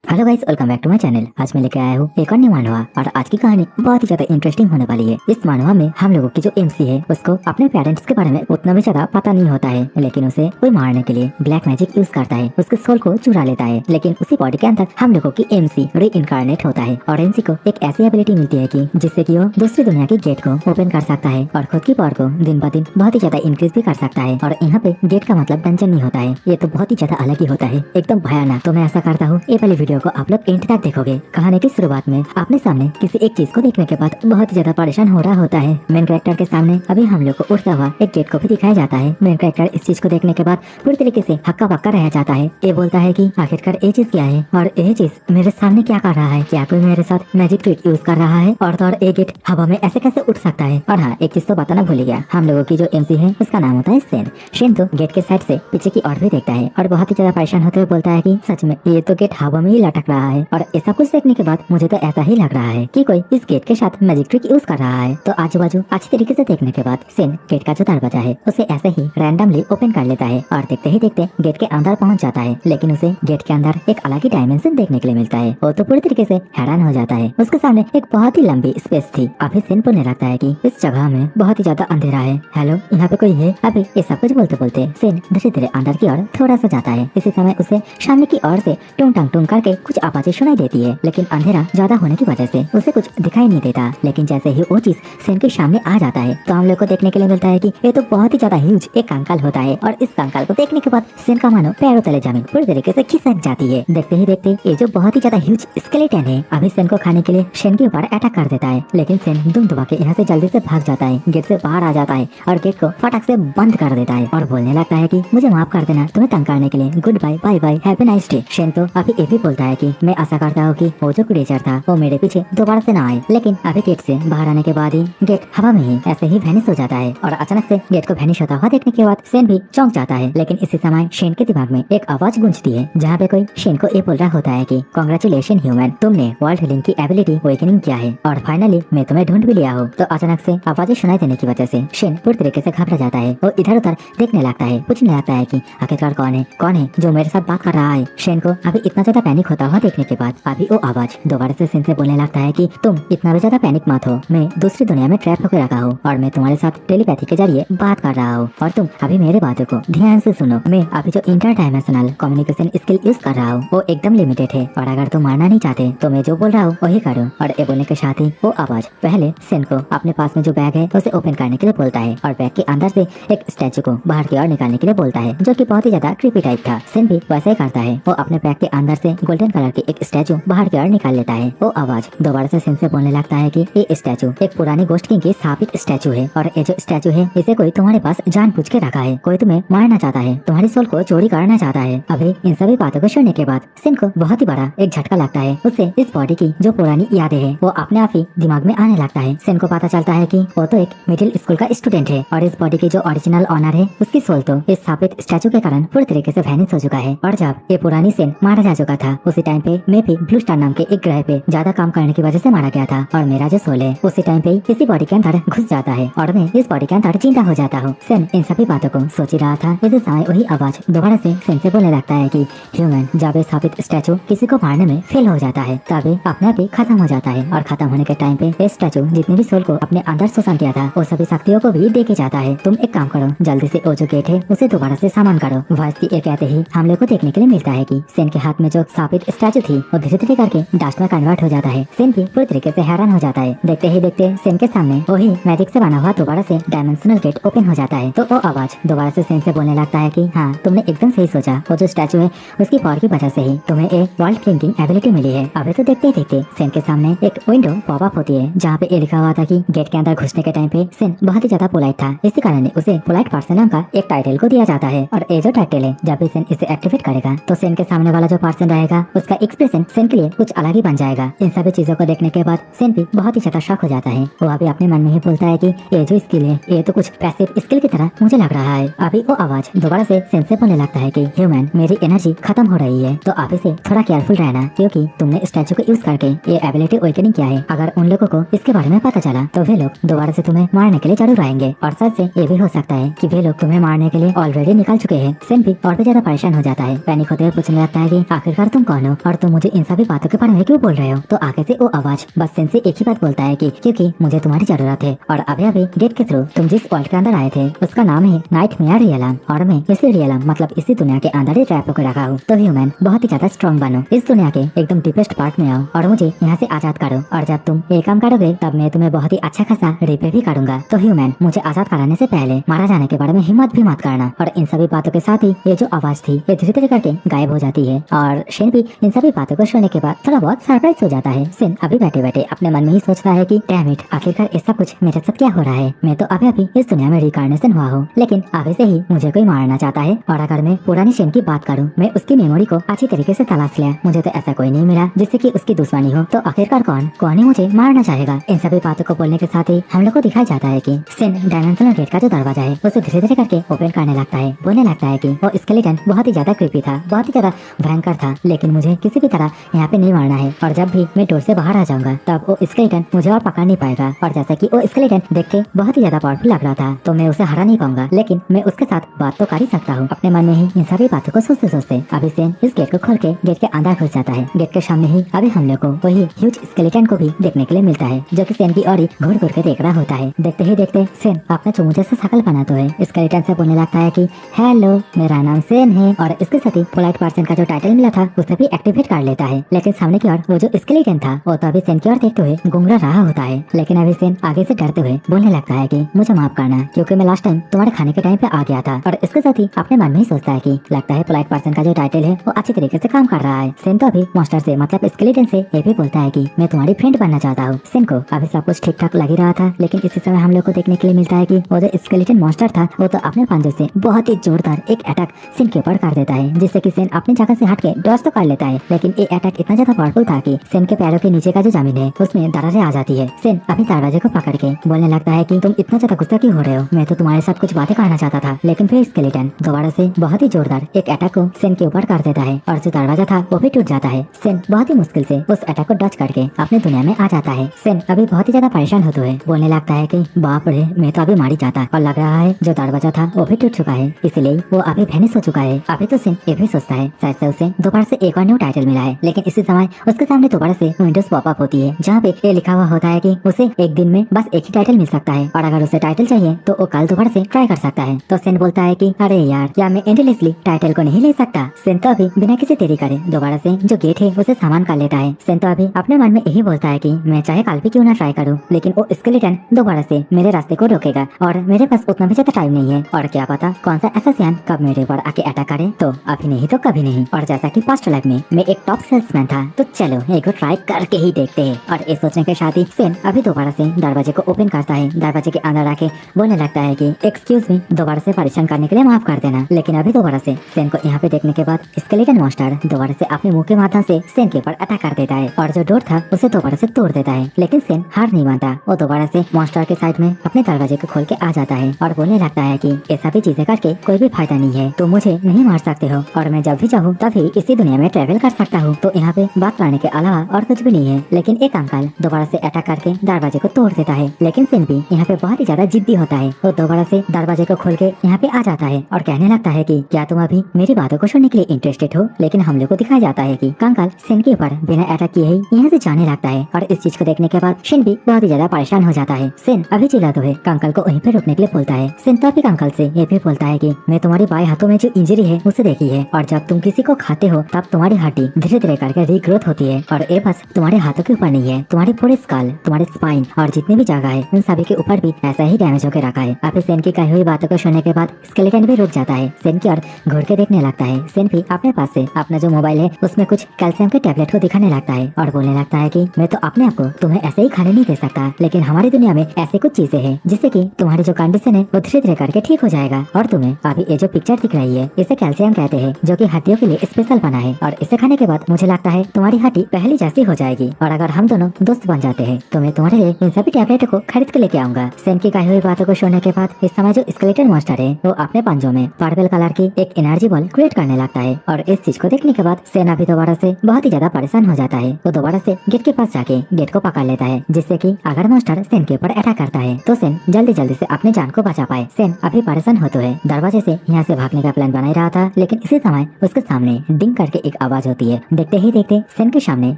Hello guys, welcome back to my channel. आज मैं लेके आया हूँ एक और न्यू मानवा और आज की कहानी बहुत ही ज्यादा इंटरेस्टिंग होने वाली है। इस मानवा में हम लोगों की जो एमसी है उसको अपने पेरेंट्स के बारे में उतना भी ज्यादा पता नहीं होता है, लेकिन उसे कोई मारने के लिए ब्लैक मैजिक यूज करता है, उसके सोल को चुरा लेता है। लेकिन उसी बॉडी के अंदर हम लोगों की एमसी री इनकारनेट होता है और एमसी को एक ऐसी एबिलिटी मिलती है कि जिससे कि वो दूसरी दुनिया के गेट को ओपन कर सकता है और खुद की पावर को दिन ब दिन बहुत ही ज्यादा इंक्रीज भी कर सकता है। और यहाँ पे गेट का मतलब डंजन नहीं होता है, ये तो बहुत ही ज्यादा अलग ही होता है, एकदम भयानक। तो मैं ऐसा करता हूँ ये वाली वीडियो को आप लोग एंड तक देखोगे। कहानी की शुरुआत में अपने सामने किसी एक चीज को देखने के बाद बहुत ही ज्यादा परेशान हो रहा होता है। मेन कैरेक्टर के सामने अभी हम लोग को उठता हुआ एक गेट को भी दिखाया जाता है। मेन कैरेक्टर इस चीज को देखने के बाद पूरी तरीके से हक्का बक्का रह जाता है। ये बोलता है कि आखिरकार ये चीज क्या है और ये चीज मेरे सामने क्या कर रहा है, क्या कोई मेरे साथ मैजिक ट्रिक यूज कर रहा है और तो और ये गेट हवा में ऐसे कैसे उठ सकता है। और हाँ, एक चीज तो बताना भूल गया, हम लोगों की जो एमसी है उसका नाम होता है सेन। शेन तो गेट के साइड से पीछे की ओर भी देखता है और बहुत ही ज्यादा परेशान होते हुए बोलता है कि सच में ये तो गेट हवा में ही लटक रहा है और ऐसा कुछ देखने के बाद मुझे तो ऐसा ही लग रहा है कि कोई इस गेट के साथ मैजिक ट्रिक यूज कर रहा है। तो आजू बाजू अच्छी तरीके से देखने के बाद सेन गेट का जो दरवाजा है उसे ऐसे ही रैंडमली ओपन कर लेता है और देखते ही देखते गेट के अंदर पहुंच जाता है। लेकिन उसे गेट के अंदर एक अलग ही डायमेंशन देखने के लिए मिलता है। वो तो पूरी तरीके से हैरान हो जाता है। उसके सामने एक बहुत ही लंबी स्पेस थी। अभी सेन को लगता है कि इस जगह में बहुत ही ज्यादा अंधेरा है। हेलो, यहाँ पे कोई है? अभी ये सब कुछ बोलते बोलते सेन धीरे धीरे अंदर की ओर थोड़ा सा जाता है। इसी समय उसे सामने की ओर से टूंग टांग टूंग करके कुछ आवाजें सुनाई देती है, लेकिन अंधेरा ज्यादा होने की वजह से उसे कुछ दिखाई नहीं देता। लेकिन जैसे ही वो चीज सेन के सामने आ जाता है तो हम लोग को देखने के लिए मिलता है कि ये तो बहुत ही ज्यादा ह्यूज एक कंकाल होता है और इस कंकाल को देखने के बाद सेन का मानो पैरों तले जमीन पूरी तरीके से खिसक जाती है। देखते ही देखते ये जो बहुत ही ज्यादा ह्यूज स्केलेटन है अभी सेन को खाने के लिए सेन के ऊपर अटैक कर देता है। लेकिन सेन दुम दबा के यहाँ से जल्दी से भाग जाता है, गेट से बाहर आ जाता है और गेट को फटाक से बंद कर देता है और बोलने लगता है कि मुझे माफ कर देना तुम्हें तंग करने के लिए, good bye, bye bye, have a nice day. सेन तो अभी ये भी बोलता है कि मैं आशा करता हूँ कि वो जो क्रिएचर था वो मेरे पीछे दोबारा से ना आए। लेकिन अभी गेट से बाहर आने के बाद ही गेट हवा में ही ऐसे ही वैनिश हो जाता है और अचानक से गेट को वैनिश होता हुआ देखने के बाद सेन भी चौंक जाता है। लेकिन इसी समय शेन के दिमाग में एक आवाज गूंजती है जहाँ पे कोई शेन को ये बोल रहा होता है कि कांग्रेचुलेशन ह्यूमन, तुमने वर्ल्ड हीलिंग की एबिलिटी अवेकनिंग किया है और फाइनली मैं तुम्हें ढूंढ भी लिया हूँ। तो अचानक से आवाजें सुनाई देने की वजह से शेन पूरी तरीके से घबरा जाता है। वो इधर उधर देखने लगता है, पूछने लगता है कि आखिरकार कौन है जो मेरे साथ बात कर रहा है। शेन को अभी इतना ज्यादा पैनिक होता हुआ देखने के बाद अभी वो आवाज दोबारा से सेन से बोलने लगता है कि तुम इतना भी ज्यादा पैनिक मत हो, मैं दूसरी दुनिया में ट्रैप होकर रखा हूँ और मैं तुम्हारे साथ टेलीपैथी के जरिए बात कर रहा हूँ और तुम अभी मेरे बातों को ध्यान से सुनो। मैं अभी जो inter dimensional communication skill use कर रहा हूँ वो एकदम लिमिटेड है और अगर तुम मारना नहीं चाहते तो मैं जो बोल रहा हूँ वही करो। और ये बोलने के साथ ही वो आवाज पहले सेन को अपने पास में जो बैग है उसे ओपन करने के लिए बोलता है और बैग के अंदर से एक स्टैचू को बाहर की ओर निकालने के लिए बोलता है, जो कि बहुत ही ज्यादा क्रीपी टाइप था। सेन भी वैसा ही करता है, वो अपने बैग के अंदर से गोल्डन कलर की एक स्टैचू बाहर की ओर निकाल लेता है। वो आवाज दोबारा से सेन से बोलने लगता है कि ये स्टैचू एक पुरानी गोस्ट किंग की स्थापित स्टैचू है और ये जो स्टैचू है इसे कोई तुम्हारे पास जानबूझ के रखा है, कोई तुम्हें मारना चाहता है, तुम्हारी सोल को चोरी करना चाहता है। अभी इन सभी बातों को सुनने के बाद सेन को बहुत ही बड़ा एक झटका लगता है। उसे इस बॉडी की जो पुरानी यादें है वो अपने आप ही दिमाग में आने लगता है। सेन को पता चलता है कि वो तो एक मिडिल स्कूल का स्टूडेंट है और इस बॉडी की जो ओरिजिनल ऑनर है उसकी सोल तो इस स्थापित स्टैचू के कारण पूरी तरीके से वैनिश हो चुका है। और जब ये पुरानी सेन मारा जा चुका था उसी टाइम पे मैं भी ब्लू स्टार नाम के एक ग्रह पे ज्यादा काम करने की वजह से मारा गया था और मेरा जो सोल है उसी टाइम पे इसी बॉडी के अंदर घुस जाता है और मैं इस बॉडी के अंदर जिंदा हो जाता हूँ। सेन इन सभी बातों को सोच ही रहा था, इसी समय वही आवाज दोबारा से सेन से बोलने लगता है कि ह्यूमन, जब ये स्थापित स्टैचू किसी को मारने में फेल हो जाता है तब अपने आप ही खत्म हो जाता है और खत्म होने के टाइम पे ये स्टैचू जितने भी सोल को अपने अंदर शोषण किया था वो सभी शक्तियों को भी दे के जाता है। तुम एक काम करो, जल्दी से वो जो गेट है उसे दोबारा से सामान करो। वॉइस की ये कहते ही हम लोग को देखने के लिए मिलता है कि सेन के हाथ में जो स्थापित स्टैचू थी वो धीरे धीरे करके डस्ट में कन्वर्ट हो जाता है। सेन भी पूरी तरीके से हैरान हो जाता है। देखते ही देखते सेन के सामने वही मैजिक से बना हुआ दोबारा से डायमेंशनल गेट ओपन हो जाता है। तो वो आवाज दोबारा से सेन से बोलने लगता है कि हाँ, तुमने एकदम सही सोचा, वो जो स्टैचू है उसकी पावर की वजह से ही तुम्हें एक वर्ल्ड क्लिंकिंग एबिलिटी मिली है। अभी तो देखते ही देखते सेन के सामने एक विंडो पॉप अप होती है जहाँ पे ये लिखा हुआ था कि गेट के अंदर घुसने के टाइम पे सेन बहुत ही ज्यादा पोलाइट था, इसी कारण उसे पोलाइट पर्सन नाम का एक टाइटल को दिया जाता है। और ये जो टाइटल है जब भी सेन इसे एक्टिवेट करेगा तो सेन के सामने वाला जो पर्सन रहेगा उसका एक्सप्रेशन सेन के लिए कुछ अलग ही बन जाएगा। इन सभी चीजों को देखने के बाद सेन भी बहुत ही ज्यादा शॉक हो जाता है। वो अभी अपने मन में ही बोलता है कि ये जो स्किल है ये तो कुछ पैसिव स्किल की तरह मुझे लग रहा है। अभी वो आवाज दोबारा से सेन से बोलने लगता है कि ह्यूमन, मेरी एनर्जी खत्म हो रही है तो आप इसे थोड़ा केयरफुल रहना, क्योंकि तुमने स्टैचू को यूज करके ये एबिलिटी अवेकनिंग किया है। अगर उन लोगों को इसके बारे में पता चला तो वे लोग दोबारा से तुम्हें मारने के लिए जरूर आएंगे और सच से ये भी हो सकता है कि वे लोग तुम्हें मारने के लिए ऑलरेडी निकल चुके हैं। सेन भी और भी ज्यादा परेशान हो जाता है। पैनिक होते हुए पूछने लगता है कि आखिरकार तुम कौन कौन हो और तुम मुझे इन सभी बातों के बारे में क्यों बोल रहे हो। तो आगे से वो आवाज बस सेन से एक ही बात बोलता है कि क्योंकि मुझे तुम्हारी जरूरत है और अभी अभी गेट के थ्रू तुम जिस वर्ल्ड के अंदर आए थे उसका नाम है नाइटमेयर रियलम और मैं इसी रियलम मतलब इसी दुनिया के अंदर ही ट्रैप होकर रखा हूँ। तो ह्यूमन बहुत ही ज्यादा स्ट्रॉन्ग बनो, इस दुनिया के एकदम डीपेस्ट पार्ट में आओ और मुझे यहाँ से आजाद करो और जब तुम ये काम करोगे तब मैं तुम्हें बहुत ही अच्छा खासा रिपे भी करूंगा। तो ह्यूमन मुझे आजाद कराने से पहले मारा जाने के बारे में हिम्मत भी मत करना। और इन सभी बातों के साथ ही ये जो आवाज थी ये धीरे धीरे करके गायब हो जाती है और शेन भी इन सभी बातों को सुनने के बाद थोड़ा बहुत सरप्राइज हो जाता है। शेन अभी बैठे बैठे अपने मन में ही सोचता है कि डैम इट, आखिरकार ऐसा कुछ मेरे साथ क्या हो रहा है। मैं तो अभी अभी इस दुनिया में रिकार्नेशन हुआ हूँ लेकिन अभी से ही मुझे कोई मारना चाहता है। और अगर मैं पुरानी शेन की बात करूँ, मैं उसकी मेमोरी को अच्छी तरीके से तलाश लिया, मुझे तो ऐसा कोई नहीं मिला जिससे कि उसकी दुश्मनी हो। तो आखिरकार कौन ही मुझे मारना चाहेगा। इन सभी बातों को बोलने के साथ ही हम लोग को दिखाया जाता है कि शेन डायमेंशनल गेट का जो दरवाजा है उसे धीरे धीरे करके ओपन करने लगता है। बोलने लगता है कि वो स्केलेटन बहुत ही ज्यादा क्रीपी था, बहुत ही ज्यादा भयंकर था, लेकिन मुझे किसी भी तरह यहाँ पे नहीं मारना है और जब भी मैं डोर से बाहर आ जाऊंगा तब वो स्केलेटन मुझे और पकड़ नहीं पाएगा। और जैसा कि वो स्केलेटन देख के बहुत ही ज्यादा पावरफुल लग रहा था तो मैं उसे हरा नहीं पाऊंगा, लेकिन मैं उसके साथ बात तो कर ही सकता हूँ। अपने मन में ही इन सभी बातों को सोचते सोचते अभी शेन इस गेट को खोल के गेट के अंदर घुस जाता है। गेट के सामने ही अभी हम लोग को वही ह्यूज स्केलेटन को भी देखने के लिए मिलता है जो कि शेन की ओर घूर घूर के देख रहा होता है। देखते ही देखते शेन अपना चुमू जैसा शकल बनाते हुए स्केलेटन से बोलने लगता है कि हेलो, मेरा नाम शेन है और इसके साथ ही पोलाइट पर्सन का जो टाइटल मिला था उसे भी एक्टिवेट कर लेता है। लेकिन सामने की ओर वो जो स्केलेटन था वो तो अभी शेन की ओर देखते हुए गुंगरा रहा होता है। लेकिन अभी शेन आगे से डरते हुए बोलने लगता है कि मुझे माफ करना क्योंकि मैं लास्ट टाइम तुम्हारे खाने के टाइम पे आ गया था। और इसके साथ ही अपने मन में ही सोचता है कि लगता है पोलाइट पर्सन का जो टाइटल है वो अच्छी तरीके से काम कर रहा है। शेन तो अभी मॉन्स्टर से मतलब स्केलेटन से ये भी बोलता है कि मैं तुम्हारी फ्रेंड बनना चाहता हूँ। शेन को अभी सब कुछ ठीक ठाक लग ही रहा था, लेकिन इसी समय हम लोग को देखने के लिए मिलता है कि वो जो स्केलेटन मॉन्स्टर था वो तो अपने पंजों से बहुत ही जोरदार एक अटैक शेन के ऊपर कर देता है, जिससे कि शेन अपनी जगह से हट के डॉज तो कर लेता है। लेकिन ये अटैक इतना ज्यादा पावरफुल था कि शेन के पैरों के नीचे का जो जमीन है उसमें दरारें आ जाती है। शेन अपने दरवाजे को पकड़ के बोलने लगता है कि तुम इतना ज्यादा गुस्सा क्यों हो रहे हो, मैं तो तुम्हारे साथ कुछ बातें करना चाहता था। लेकिन फिर स्केलेटन दोबारा से बहुत ही जोरदार एक अटैक को शेन के ऊपर कर देता है और जो दरवाजा था वो भी टूट जाता है। शेन बहुत ही मुश्किल से उस अटैक को डच करके अपने दुनिया में आ जाता है। शेन अभी बहुत ही ज्यादा परेशान होते हुए बोलने लगता है कि बाप रे, मैं तो अभी मार ही जाता और लग रहा है जो दरवाजा था वो भी टूट चुका है, इसलिए वो अभी वेनिश हो चुका है। अभी तो शेन ये भी सोचता है शायद से उसे दोबारा से एक और न्यू टाइटल मिला है। लेकिन इसी समय उसके सामने दोबारा से विंडोज पॉपअप होती है जहाँ पे ये लिखा हुआ होता है कि उसे एक दिन में बस एक ही टाइटल मिल सकता है और अगर उसे टाइटल चाहिए तो वो कल दोबारा से ट्राई कर सकता है। तो शेन बोलता है कि अरे यार, क्या मैं एंडलेसली टाइटल को नहीं ले सकता। शेन तो अभी बिना किसी देरी करे दोबारा से जो गेट है उसे सामान कर लेता है। शेन तो अभी अपने मन में यही बोलता है कि मैं चाहे कल भी क्यों ना ट्राई करूँ, लेकिन वो स्केलेटन दोबारा से मेरे रास्ते को रोकेगा और मेरे पास उतना भी ज्यादा टाइम नहीं है और क्या पता कौन सा एसेसियन कब मेरे ऊपर आके अटैक करे। तो अभी नहीं तो कभी नहीं। और जैसा कि पास्ट लाइफ में मैं एक टॉप सेल्समैन था तो चलो एक को ट्राई करके ही देखते हैं। और इस सोचने के साथ ही शेन अभी दोबारा से दरवाजे को ओपन करता है। दरवाजे के अंदर आके बोलने लगता है कि एक्सक्यूज मी, दोबारा से परेशान करने के लिए माफ कर देना। लेकिन अभी दोबारा से शेन को यहाँ पे देखने के बाद स्केलेटन मॉन्स्टर दोबारा से अपने मुंह के माध्यम से शेन के ऊपर अटैक कर देता है और जो डोर था उसे दोबारा से तोड़ देता है। लेकिन शेन हार नहीं मानता, वो दोबारा से मॉन्स्टर के साइड में अपने दरवाजे को खोल के आ जाता है और बोलने लगता है कि ये सभी चीजें करके कोई भी फायदा नहीं है, तो मुझे नहीं मार सकते हो और मैं जब भी चाहूँ तभी इसी दुनिया में ट्रेवल कर सकता हूँ। तो यहाँ पे बात करने के अलावा और कुछ भी नहीं है। लेकिन एक अंकल दोबारा से अटैक करके दरवाजे को तोड़ देता है। लेकिन शेन भी यहाँ पे बहुत ही ज्यादा जिद्दी होता है, वो दोबारा से दरवाजे को खोल के यहाँ पे आ जाता है और कहने लगता है कि क्या तुम अभी मेरी बातों को सुनने के लिए इंटरेस्टेड हो। लेकिन हम लोग को दिखाया जाता है कि कंकाल शेन के ऊपर बिना अटैक किए ही यहाँ से जाने लगता है और इस चीज को देखने के बाद शेन भी बहुत ही ज्यादा परेशान हो जाता है। शेन अभी चिल्लाते हुए कंकाल को वहीं पे रुकने के लिए बोलता है। शेन तो अभी कंकाल से ये भी बोलता है कि मैं तुम्हारी बाएं हाथों में जो इंजरी है उसे देखी है और जब तुम किसी को खाते हो तब तुम्हारी हड्डी धीरे धीरे करके रीग्रोथ होती है और ये बस तुम्हारे हाथों के ऊपर नहीं है, तुम्हारे पूरे स्कल, तुम्हारे स्पाइन और जितनी भी जगह है उन सभी के ऊपर भी ऐसा ही डैमेज होकर रखा है। अभी शेन की कही हुई बातों को सुनने के बाद स्केलेटन भी रुक जाता है। शेन की ओर घूर के देखने लगता है। शेन भी अपने पास से अपना जो मोबाइल है उसमें कुछ कैल्शियम के टैबलेट को दिखाने लगता है और बोलने लगता है कि मैं तो अपने आप को तुम्हें ऐसे ही खाने नहीं दे सकता, लेकिन हमारी दुनिया में ऐसे कुछ चीजें हैं जिससे कि तुम्हारी जो कंडीशन है वो धीरे धीरे करके ठीक हो जाएगा। और तुम्हें अभी ये जो पिक्चर दिख रही है इसे कैल्शियम कहते हैं जो कि हड्डियों के लिए स्पेशल बना है और इसे खाने के बाद मुझे लगता है तुम्हारी हड्डी पहली जैसी हो जाएगी और अगर हम दोनों दोस्त बन जाते हैं तो मैं तुम्हारे लिए इन सभी टैबलेट को खरीद के लेके आऊंगा। शेन की कही हुई बातों को सुनने के बाद इस समय जो स्केलेटन मॉन्स्टर है वो अपने पंजों में पर्पल कलर की एक एनर्जी बॉल क्रिएट करने लगता है और इस चीज को देखने के बाद शेन अभी दोबारा से बहुत ही ज्यादा परेशान हो जाता है। वो दोबारा से गेट के पास जाके गेट को पकड़ लेता है जिससे कि अगर मॉन्स्टर शेन के ऊपर अटैक करता है तो शेन जल्दी जल्दी से अपने जान को बचा पाए। शेन अभी परेशान होते हुए दरवाजे से यहाँ से भागने का प्लान बना ही रहा था, लेकिन इसी समय उसके सामने डिंग करके एक आवाज होती है। देखते ही देखते सेन के सामने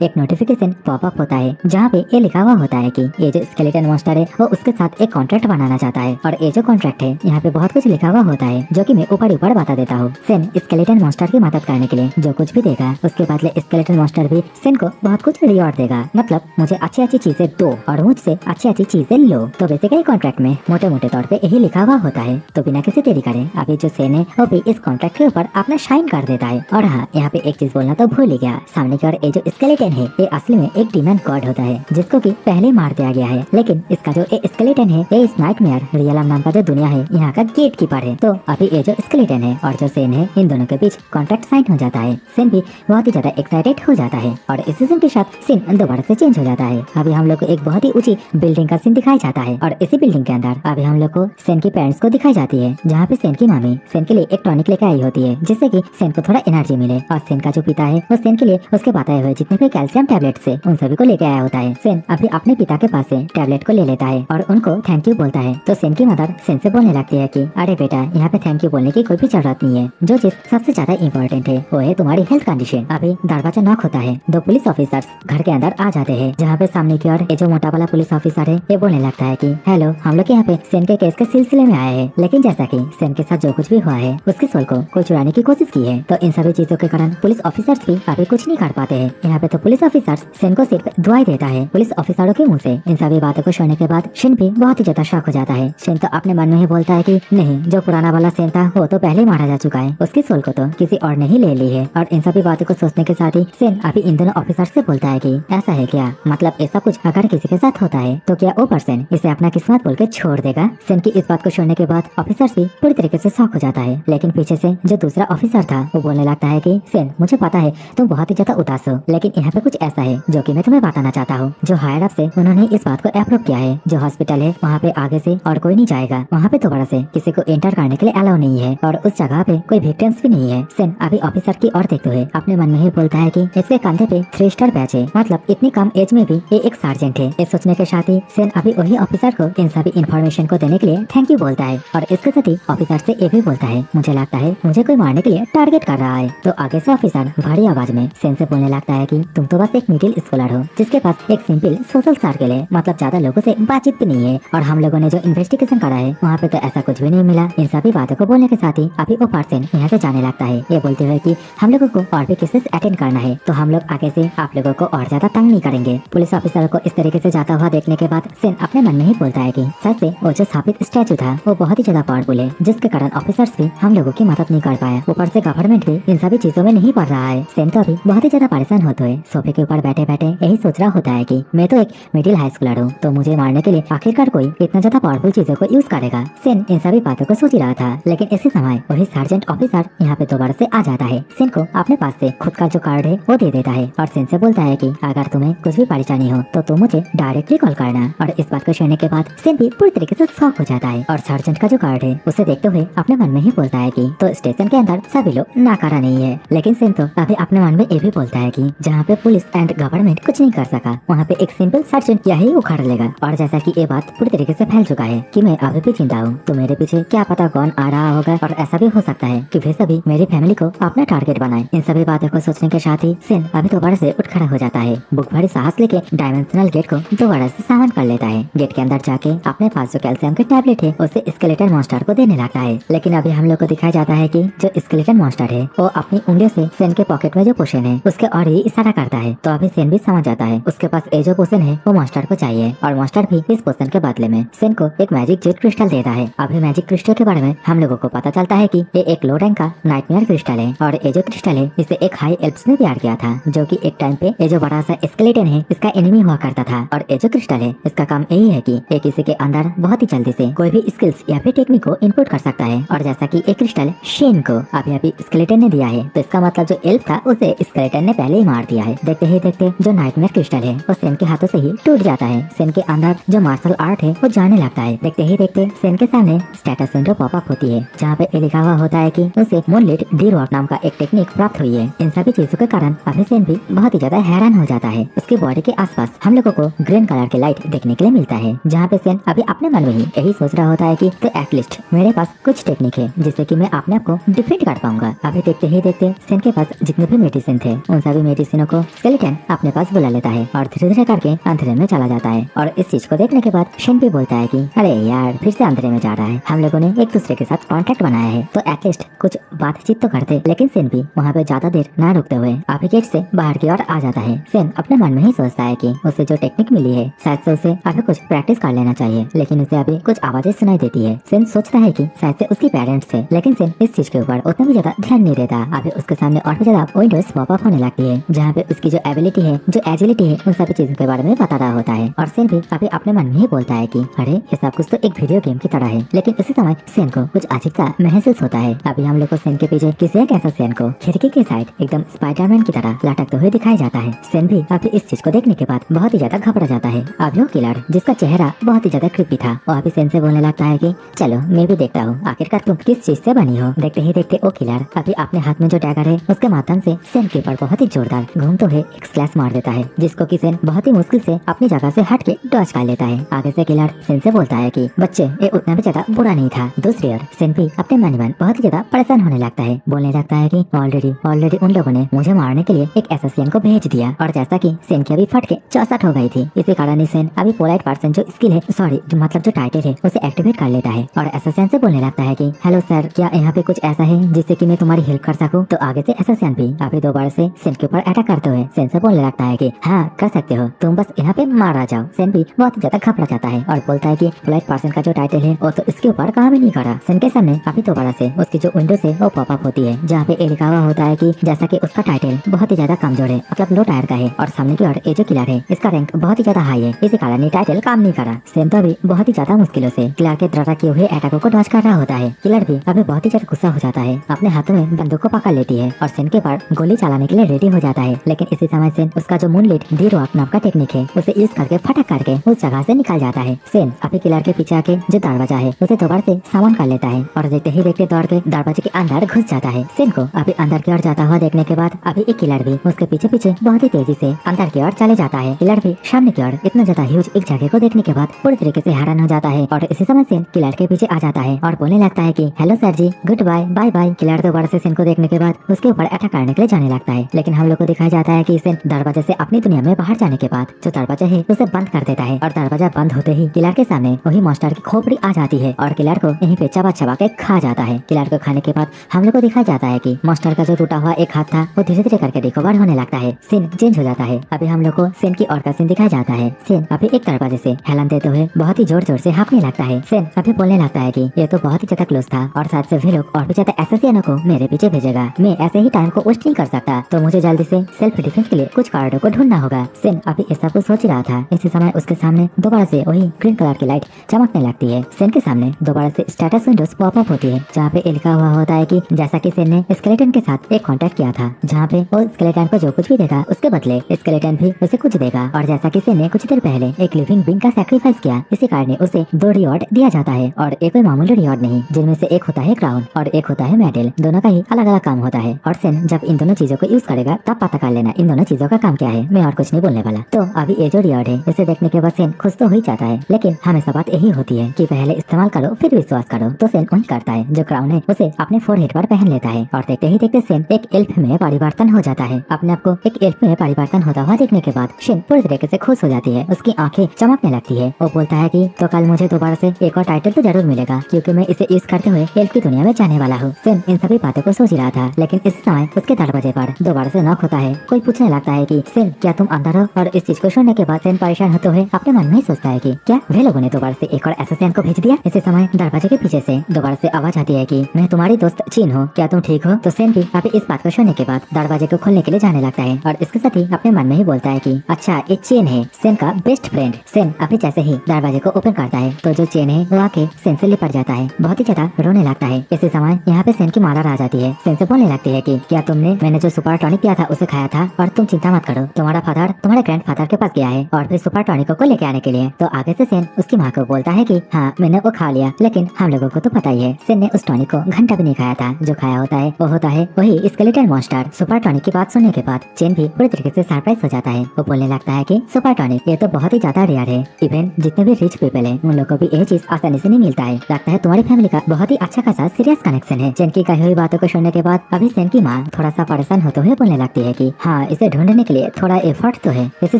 एक नोटिफिकेशन पॉपअप होता है जहाँ पे ये लिखा हुआ होता है कि ये जो स्केलेटन मॉन्स्टर है वो उसके साथ एक कॉन्ट्रैक्ट बनाना चाहता है और ये जो कॉन्ट्रैक्ट है यहाँ पे बहुत कुछ लिखा हुआ होता है जो कि मैं ऊपर ऊपर बता देता हूँ। सेन स्केलेटन मॉन्स्टर की मदद करने के लिए जो कुछ भी देगा उसके बदले स्केलेटन मॉन्स्टर भी सेन को बहुत कुछ रिवॉर्ड देगा। मतलब मुझे अच्छी अच्छी चीजें दो और मुझसे अच्छी अच्छी चीजें लो। तो बेसिकली कॉन्ट्रैक्ट में मोटे मोटे तौर पे यही लिखा हुआ होता है। तो बिना किसी देरी करे अभी जो सेन है वो भी इस कॉन्ट्रैक्ट के ऊपर अपना साइन कर देता है। और हाँ, यहाँ पे एक चीज बोलना तो भूल ही गया, सामने की ओर ये जो स्केलेटन है ये असली में एक डीमन गॉड होता है जिसको कि पहले मार दिया गया है। लेकिन इसका जो स्केलेटन है ये इस नाइटमेयर रियलम नाम का जो दुनिया है यहाँ का गेट कीपर है। तो अभी ये जो स्केलेटन है और जो सेन है इन दोनों के बीच कॉन्ट्रैक्ट साइन हो जाता है। सेन भी बहुत ही ज्यादा एक्साइटेड हो जाता है और इस सीजन के साथ सीन दोबारा से चेंज हो जाता है। अभी हम लोग को एक बहुत ही ऊंची बिल्डिंग का सीन दिखाई जाता है और इसी बिल्डिंग के अंदर अभी हम लोग को सेन की पेरेंट्स को दिखाई जाती है जहाँ पे सेन की मामी सेन के लिए एक टॉनिक लेकर आई होती है जिससे कि सेन को थोड़ा एनर्जी मिले। और सेन का जो पिता है वो सेन के लिए उसके बताए हुए जितने भी कैल्शियम टैबलेट है उन सभी को लेके आया होता है। सेन अभी अपने पिता के पास से टैबलेट को ले लेता है और उनको थैंक यू बोलता है। तो सेन की मदर सेन से बोलने लगती है कि अरे बेटा, यहाँ पे थैंक यू बोलने की कोई भी जरूरत नहीं है। जो चीज सबसे ज्यादा इम्पोर्टेंट है वो है तुम्हारी हेल्थ कंडीशन। अभी दरवाजा नॉक होता है, दो पुलिस ऑफिसर्स घर के अंदर आ जाते हैं जहाँ पे सामने की ओर ये जो मोटा वाला पुलिस ऑफिसर है ये बोलने लगता है कि हेलो, हम लोग यहाँ पे सेन के केस के सिलसिले में आए हैं, लेकिन जैसा कि सेन के साथ जो कुछ भी हुआ है उसके सोल को कोई चुराने की कोशिश की है। तो इन सभी चीजों के कारण पुलिस ऑफिसर्स भी अभी कुछ नहीं कर पाते हैं। यहाँ पे तो पुलिस ऑफिसर्स सेन को सिर्फ दुआई देता है। पुलिस ऑफिसरों के मुंह से इन सभी बातों को सुनने के बाद शिन भी बहुत ही ज्यादा शॉक हो जाता है। शिन तो अपने मन में ही बोलता है कि नहीं, जो पुराना वाला सेन था वो तो पहले मारा जा चुका है, उसकी सोल को तो किसी और ने ही ले ली है। और इन सभी बातों को सोचने के साथ ही सेन अभी इन दोनों ऑफिसर से बोलता है कि ऐसा है क्या, मतलब ऐसा कुछ अगर किसी के साथ होता है तो क्या वो पर्सन इसे अपना किस्मत बोल के छोड़ देगा। सेन की इस बात को सुनने के बाद ऑफिसर भी पूरी तरीके से शॉक हो जाता है। लेकिन पीछे से जो दूसरा ऑफिसर था वो बोलने लगता है कि सेन, मुझे पता है तुम बहुत ही ज्यादा उदास हो, लेकिन यहाँ पे कुछ ऐसा है जो कि मैं तुम्हें बताना चाहता हूँ। जो हायर अप से उन्होंने इस बात को अप्रूव किया है, जो हॉस्पिटल है वहाँ पे आगे से और कोई नहीं जाएगा, वहाँ पे दोबारा से किसी को एंटर करने के लिए अलाउ नहीं है और उस जगह पे कोई विक्टिम्स भी नहीं है। सेन अभी ऑफिसर की ओर देखते हुए अपने मन में ही बोलता है कि इसके कंधे पे 3 स्टार बैच है, मतलब इतनी कम एज में भी ये एक सार्जेंट है। इस सोचने के साथ ही सेन अभी वही ऑफिसर को इन सभी इन्फॉर्मेशन को देने के लिए थैंक यू बोलता है और इसके साथ ही ऑफिसर से ये भी बोलता है मुझे लगता है मुझे कोई मारने के लिए टारगेट कर रहा है। तो आगे से ऑफिसर भारी आवाज में सेन से बोलने लगता है कि तुम तो बस एक मिडिल स्कॉलर हो जिसके पास एक सिंपल सोशल सर्कल है, मतलब ज्यादा लोगों से बातचीत भी नहीं है, और हम लोगों ने जो इन्वेस्टिगेशन करा है वहाँ पे तो ऐसा कुछ भी नहीं मिला। इन सभी बातों को बोलने के साथ ही अभी वो पर्सन यहाँ से जाने लगता है, ये बोलते हुए कि हम लोगों को और भी केसेस अटेंड करना है, तो हम लोग आगे से आप लोगों को और ज्यादा तंग नहीं करेंगे। पुलिस ऑफिसर को इस तरीके से जाता हुआ देखने के बाद सेन अपने मन में ही बोलता है कि सच से वो जो स्थापित स्टैचू था वो बहुत ही ज्यादा पावरफुल है, जिसके कारण ऑफिसर्स भी हम लोगों की मदद नहीं कर पाया, ऊपर से गवर्नमेंट भी इन सभी चीजों में नहीं पड़ रहा है। सेन तो अभी बहुत ही ज्यादा परेशान होते हुए सोफे के ऊपर बैठे बैठे यही सोच रहा होता है कि मैं तो एक मिडिल हाई स्कूलर हूँ, तो मुझे मारने के लिए आखिरकार कोई इतना ज्यादा पावरफुल चीजों को यूज करेगा। सेन इन सभी बातों को सोच ही रहा था, लेकिन इसी समय वही सार्जेंट ऑफिसर यहाँ पे दोबारा से आ जाता है। सेन को अपने पास से खुद का जो कार्ड है वो दे देता है और सेन से बोलता है कि अगर तुम्हें कुछ भी परेशानी हो तो तुम मुझे डायरेक्टली कॉल करना। और इस बात को सुनने के बाद सेन भी पूरी तरीके से शॉक हो जाता है और सार्जेंट का जो कार्ड है उसे देखते हुए अपने मन में ही बोलता है कि तो स्टेशन के अंदर सभी लोग नाकारा नहीं है। लेकिन सेन तो अभी अपने मन में ये भी बोलता है कि जहाँ पे पुलिस एंड गवर्नमेंट कुछ नहीं कर सका वहाँ पे एक सिंपल सार्जेंट यही उखाड़ लेगा। और जैसा कि ये बात पूरी तरीके से फैल चुका है कि मैं अभी भी जिंदा हूँ, तो मेरे पीछे क्या पता कौन आ रहा होगा, और ऐसा भी हो सकता है कि वे सभी मेरी फैमिली को अपना टारगेट बनाए। इन सभी बातों को सोचने के साथ ही सेन अभी दोबारा से उठ खड़ा हो जाता है, बुक भरी साहस लेके डायमेंशनल गेट को दोबारा से सामान कर लेता है। गेट के अंदर जाके अपने पास जो कैल्शियम के टैबलेट है उसे स्केलेटन मॉन्स्टर को देने लगता है। लेकिन अभी हम लोग को दिखाया जाता है कि जो स्केलेटन मॉन्स्टर है वो अपनी उंगलियों से सेन के पॉकेट में जो पोशन है उसके और ही इशारा करता है। तो अभी सेन भी समझ जाता है उसके पास ये जो पोशन है वो मॉन्स्टर को चाहिए, और मॉन्स्टर भी इस पोशन के बदले में सेन को एक मैजिक जेट क्रिस्टल देता है। अभी मैजिक क्रिस्टल के बारे में हम लोगों को पता चलता है कि ये एक लो रैंक का नाइटमेयर क्रिस्टल है, और ये जो क्रिस्टल है इसे एक हाई एल्प्स ने तैयार किया था, जो कि एक टाइम पे ये जो बड़ा सा स्केलेटन है इसका एनिमी हुआ करता था। और ये जो क्रिस्टल है इसका काम यही है कि ये किसी के अंदर बहुत ही जल्दी से कोई भी स्किल्स या फिर टेक्निक को इनपुट कर सकता है। और जैसा कि एक क्रिस्टल शेन को अभी स्केलेटन ने दिया है, तो इसका मतलब जो एल्फ था उसे स्केलेटन ने पहले ही मार दिया है। देखते ही देखते जो नाइटमेयर क्रिस्टल है वो सेन के हाथों से ही टूट जाता है। सेन के अंदर जो मार्शल आर्ट है वो जाने लगता है। देखते ही देखते सेन के सामने स्टेटस विंडो पॉपअप होती है जहाँ पे ये लिखा हुआ होता है कि उसे मूनलिट डी रॉक नाम का एक टेक्निक प्राप्त हुई है। इन सभी चीजों के कारण अभी सेन भी बहुत ही ज्यादा हैरान हो जाता है। उसकी बॉडी के आसपास हम लोगों को ग्रीन कलर की लाइट देखने के लिए मिलता है, जहाँ पे सेन अभी अपने मन में ही यही सोच रहा होता है कि तो एटलीस्ट मेरे पास कुछ टेक्निक है जिससे कि मैं अपने आप को डिफीट कर पाऊंगा। अभी देखते ही देखते सेन के पास जितने भी मेडिसिन थे उन सभी मेडिसिनों को स्केलेटन अपने पास बुला लेता है और धीरे धीरे करके अंधेरे में चला जाता है। और इस चीज को देखने के बाद शिन भी बोलता है कि अरे यार फिर से अंधेरे में जा रहा है, हम लोगों ने एक दूसरे के साथ कॉन्ट्रैक्ट बनाया है तो एटलीस्ट कुछ बातचीत तो करते। लेकिन सिन भी वहाँ पे ज्यादा देर न रुकते हुए अभी गेट से बाहर की ओर आ जाता है। सिन अपने मन में ही सोचता है कि उसे जो टेक्निक मिली है शायद से उसे अभी कुछ प्रैक्टिस कर लेना चाहिए, लेकिन उसे अभी कुछ आवाजें सुनाई देती है। सिन सोचता है कि शायद से उसकी पेरेंट्स थे, लेकिन सिन इस चीज के ऊपर उतना भी ज्यादा ध्यान नहीं देता। अभी उसके सामने और भी ज्यादा विंडोज पॉप अप होने लगती है जहाँ पे उसकी जो एबिलिटी है, जो एजिलिटी है, उन सभी चीजों के बारे में बता रहा होता है। और सिन भी अभी अपने मन में ही बोलता है कि अरे ये सब कुछ तो एक वीडियो गेम की तरह है। लेकिन उसी समय सिन को कुछ अजीब सा महसूस होता है। अभी हम लोग को सिन के पीछे किसी एक ऐसा सिन को खिड़की के साइड एकदम स्पाइडरमैन की तरह लटकते हुए दिखाया जाता है। सिन भी अभी इस चीज को देखने के बाद बहुत ही ज्यादा घबरा जाता है। अभी वो किलर जिसका चेहरा बहुत ही ज्यादा क्रीपी था वो अभी सिन से बोलने लगता है कि चलो मैं भी देखता हूँ आखिरकार तुम किस चीज से बनी हो। देखते ही देखते वो किलर अभी अपने हाथ में जो डैगर है उसके माध्यम से सिन के ऊपर बहुत ही जोरदार घूमते हुए एक स्लैश मार देता है, जिसको कि सिन बहुत ही मुश्किल से अपनी जगह से हट के डॉज कर लेता है। आगे से किलर सिन से बोलता है कि बच्चे ये उतना भी ज्यादा बुरा नहीं था। दूसरी ओर सिन भी अपने मन मन बहुत ही ज्यादा परेशान होने लगता है। बोलने लगता है कि ऑलरेडी उन लोगों ने मुझे मारने के लिए एक एसोसिएशन को भेज दिया और जैसा कि सिन की अभी फट के 64 हो गई थी, इसी कारण सिन अभी पोलाइट पर्सन जो स्किल है, सॉरी मतलब जो टाइटल है उसे एक्टिवेट कर लेता है और एसोसिएशन से बोलने लगता है कि हेलो सर, क्या यहाँ पे कुछ ऐसा है जिससे कि मैं तुम्हारी हेल्प कर सकूं। तो आगे से एसोसिएशन भी अभी दोबारा से सिन के ऊपर अटैक करते हुए सिन से बोलने लगता है कि हाँ कर सकते हो, तुम बस यहाँ पे मारा जाओ। सिन भी बहुत ज्यादा घबरा जाता है और बोलता है कि पोलाइट पर्सन का जो टाइटल है वो तो इसके ऊपर काम ही नहीं करा। सिन के सामने अभी दोबारा से उसकी जो विंडो से वो पॉपअप होती है जहाँ पे ये लिखा हुआ होता है कि जैसा कि उसका टाइटल बहुत ही ज्यादा कमजोर है, मतलब लो टायर का है और सामने की ओर ये जो किलर है इसका रैंक बहुत ही ज्यादा हाई है, इसी कारण ये टाइटल काम नहीं करा। सिन तो अभी बहुत ही ज्यादा मुश्किलों से किलर के द्वारा किए हुए अटैकों को डॉज कर रहा होता है। किलर भी अभी बहुत ही ज्यादा गुस्सा हो जाता है, अपने हाथों में बंदूक को पकड़ लेती है और सिन के पार गोली चलाने के लिए रेडी हो जाता है। लेकिन इसी समय सिन उसका जो मूनलिट डी रॉक नाम का टेक्निक है उसे यूज करके फटक करके उस जगह से निकल जाता है। सिन अभी किलर के पीछे आके जो दरवाजा है उसे दोबारा से सामान कर लेता है और देखते ही देखते दौड़ के दरवाजे के अंदर घुस जाता है। सिन को अभी अंदर की ओर जाता हुआ देखने के बाद अभी एक किलर भी उसके पीछे पीछे बहुत ही तेजी से अंदर की ओर चले जाता है। किलर भी सामने की ओर इतना ज्यादा ह्यूज एक जगह को देखने के बाद पूरी तरीके से हैरान हो जाता है और इसी समय सिन किलर के पीछे आ जाता है और बोलने लगता है कि hello sir ji, good bye, bye bye. Killer दोबारा से सिन को देखने के बाद उसके ऊपर अटैक करने के लिए जाने लगता है, लेकिन हम लोग को दिखाया जाता है कि सिन दरवाजे से अपनी दुनिया में बाहर जाने के बाद जो दरवाजा है उसे बंद कर देता है और दरवाजा बंद होते ही किलर के सामने वही मॉन्स्टर की खोपड़ी आ जाती है और किलर को यहीं पे चबा चबा के खा जाता है। किलर को खाने के बाद हम लोग को दिखाया जाता है कि मॉन्स्टर का जो टूटा हुआ एक हाथ था वो धीरे धीरे करके रिकवर होने लगता है। सीन चेंज हो जाता है। अभी हम लोग को सिन की और का सीन दिखाया जाता है। सिन अभी एक दरवाजे से हेलन देते हुए बहुत ही जोर जोर से हाँफने लगता है। सिन अभी बोलने लगता है कि ये तो बहुत ही ज्यादा क्लोज था और शायद से भी लोग और भी ज्यादा एसोसिएशनों को मेरे पीछे भेजेगा। मैं ऐसे ही टाइम को वेस्ट नहीं कर सकता, तो मुझे जल्दी से सेल्फ डिफेंस के लिए कुछ कार्डों को ढूंढना होगा। सिन अभी इस सब को सोच रहा था, इसी समय उसके सामने दोबारा से वही ग्रीन कलर की लाइट चमकने लगती है। सिन के सामने दोबारा से स्टेटस विंडोज पॉप अप होती है जहाँ पे लिखा हुआ होता है कि जैसा कि सिन ने स्केलेटन के साथ एक कॉन्टेक्ट किया था, जहाँ पे वो स्केलेटन को जो कुछ भी देगा उसके बदले स्केलेटन भी उसे कुछ देगा। और जैसा कि सिन ने कुछ देर पहले एक लिविंग बीइंग का सैक्रिफाइस किया, इसी कारण उसे 2 रिवॉर्ड दिया जाता है और एक कोई मामूली रिवॉर्ड नहीं, जिनमें से एक होता है क्राउन और एक होता है मेडल। दोनों का ही अलग अलग काम होता है और सिन जब इन दोनों चीजों को यूज करेगा तब पता कर लेना इन दोनों चीजों का काम क्या है। मैं और कुछ नहीं बोलने वाला। तो अभी ये जो रिवॉर्ड है इसे देखने के बाद सिन खुश तो हो ही जाता है, लेकिन हमेशा बात यही होती है कि पहले इस्तेमाल करो फिर विश्वास करो। तो सिन वही करता है, जो क्राउन है उसे अपने फोरहेड पर पहन लेता है और देखते ही देखते सिन एक एल्फ में परिवर्तन हो जाता है। अपने आप को एक एल्फ में परिवर्तन होता हुआ देखने के बाद सिन पूरी तरीके से खुश हो जाती है, उसकी आंखें चमकने लगती है। वो बोलता है कि तो कल मुझे दोबारा से एक और टाइटल तो जरूर मिलेगा, क्योंकि मैं इसे यूज करते हुए एल्फ की दुनिया में जाने वाला हूँ। सिन इन सभी बातों को सोच रहा था, लेकिन इस समय उसके दरवाजे पर दोबारा से नॉक होता है। कोई पूछने लगता है कि सिन क्या तुम अंदर हो? और इस चीज को सुनने के बाद सिन परेशान होते हुए अपने मन में ही सोचता है कि क्या वे लोगों ने दोबारा से एक और एसोसिएशन को भेज दिया। इसी समय दरवाजे के पीछे से दोबारा से आवाज आती है कि मैं तुम्हारी दोस्त चीन हूँ, क्या तुम ठीक हो? तो सिन भी अभी इस बात को सुनने के बाद दरवाजे को खोलने के लिए जाने लगता है और इसके साथ ही अपने मन में ही बोलता है कि अच्छा ये चेन है सिन का बेस्ट फ्रेंड। सिन अभी जैसे ही दरवाजे को ओपन करता है तो जो चेन है वो आके सिन से लिपट जाता है, बहुत ही ज्यादा रोने लगता है। इसी समय यहाँ पे सिन की माला आ जाती है। सिन से बोलने लगती है कि क्या तुमने मैंने जो सुपर टॉनिक दिया था उसे खाया था? और तुम चिंता मत करो, तुम्हारा फादर तुम्हारे ग्रैंडफादर के पास गया है और फिर सुपर टॉनिक को लेके आने के लिए। तो आगे से सिन उसकी माँ को बोलता है कि हाँ मैंने वो खा लिया, लेकिन हम लोगों को तो पता ही है सिन ने उस टॉनिक को घंटा भी नहीं खाया था। जो खाया होता है वो होता है वही स्केलेटन मॉन्स्टर। सुपर टॉनिक की बात सुनने के बाद चेन भी पूरी तरीके से सरप्राइज हो जाता है। वो बोलने लगता है कि सुपर टॉनिक ये तो बहुत ही ज्यादा रेयर है, इवन जितने भी रिच पीपल है उन लोगों को भी ये चीज आसानी से नहीं मिलता है। लगता है तुम्हारी फैमिली का बहुत ही अच्छा खासा सीरियस कनेक्शन है। चेन की कही हुई बातों को सुनने के बाद अभी सिन की माँ थोड़ा सा परेशान होते हुए बोलने लगती है कि हाँ, इसे ढूंढने के लिए थोड़ा एफर्ट तो है। इसी